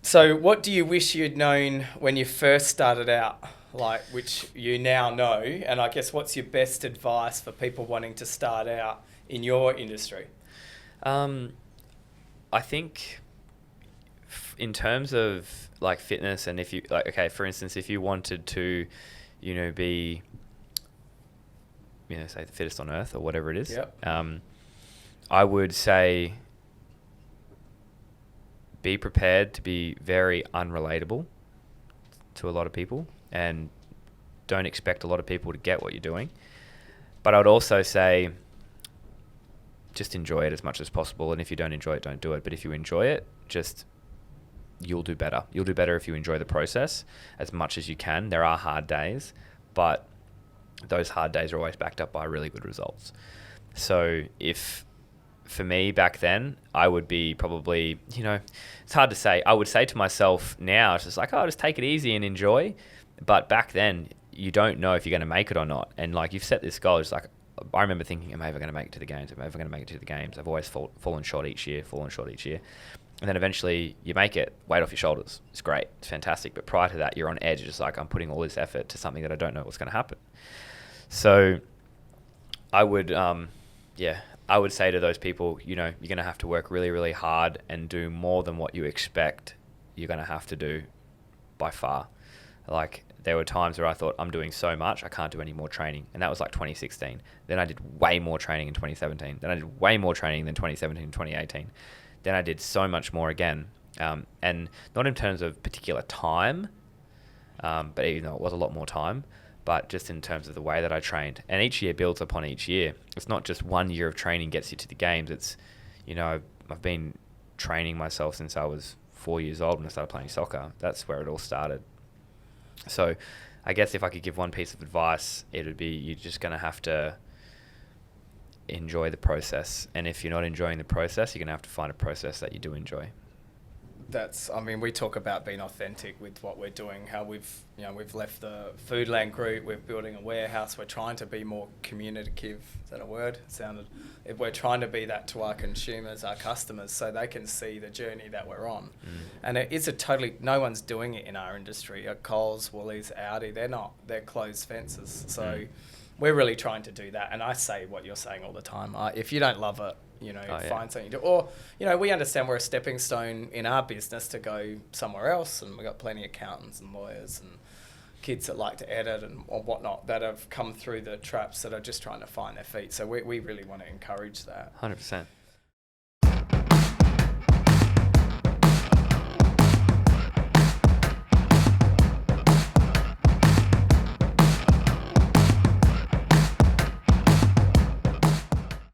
So what do you wish you'd known when you first started out, like, which you now know? And I guess what's your best advice for people wanting to start out in your industry? I think in terms of like fitness, and if you like, okay, for instance, if you wanted to, be, say the fittest on earth or whatever it is, Yep. I would say be prepared to be very unrelatable to a lot of people and don't expect a lot of people to get what you're doing. But I would also say just enjoy it as much as possible. And if you don't enjoy it, don't do it. But if you enjoy it, you'll do better. You'll do better if you enjoy the process as much as you can. There are hard days, but those hard days are always backed up by really good results. So for me back then, I would be probably, it's hard to say. I would say to myself now, it's just like, oh, just take it easy and enjoy. But back then, you don't know if you're going to make it or not. And like you've set this goal, it's like, I remember thinking, am I ever going to make it to the games? Am I ever going to make it to the games? I've always fallen short each year. And then eventually you make it, weight off your shoulders. It's great. It's fantastic. But prior to that, you're on edge. It's just like, I'm putting all this effort to something that I don't know what's going to happen. So I would, I would say to those people, you're going to have to work really, really hard and do more than what you expect you're going to have to do by far. Like, there were times where I thought, I'm doing so much, I can't do any more training. And that was like 2016. Then I did way more training in 2017. Then I did way more training than 2017 and 2018. Then I did so much more again. And not in terms of particular time, but even though it was a lot more time, but just in terms of the way that I trained. And each year builds upon each year. It's not just 1 year of training gets you to the games. It's, I've been training myself since I was 4 years old when I started playing soccer. That's where it all started. So I guess if I could give one piece of advice, it would be you're just going to have to enjoy the process. And if you're not enjoying the process, you're going to have to find a process that you do enjoy. We talk about being authentic with what we're doing, how we've left the Foodland group, we're building a warehouse, we're trying to be more communicative. Is that a word? We're trying to be that to our consumers, our customers, so they can see the journey that we're on. And it is no one's doing it in our industry. Coles, Woolies, Audi, they're closed fences. So we're really trying to do that. And I say what you're saying all the time. If you don't love it, find something to do. Or, we understand we're a stepping stone in our business to go somewhere else. And we've got plenty of accountants and lawyers and kids that like to edit or whatnot that have come through the traps that are just trying to find their feet. So we really want to encourage that. 100%.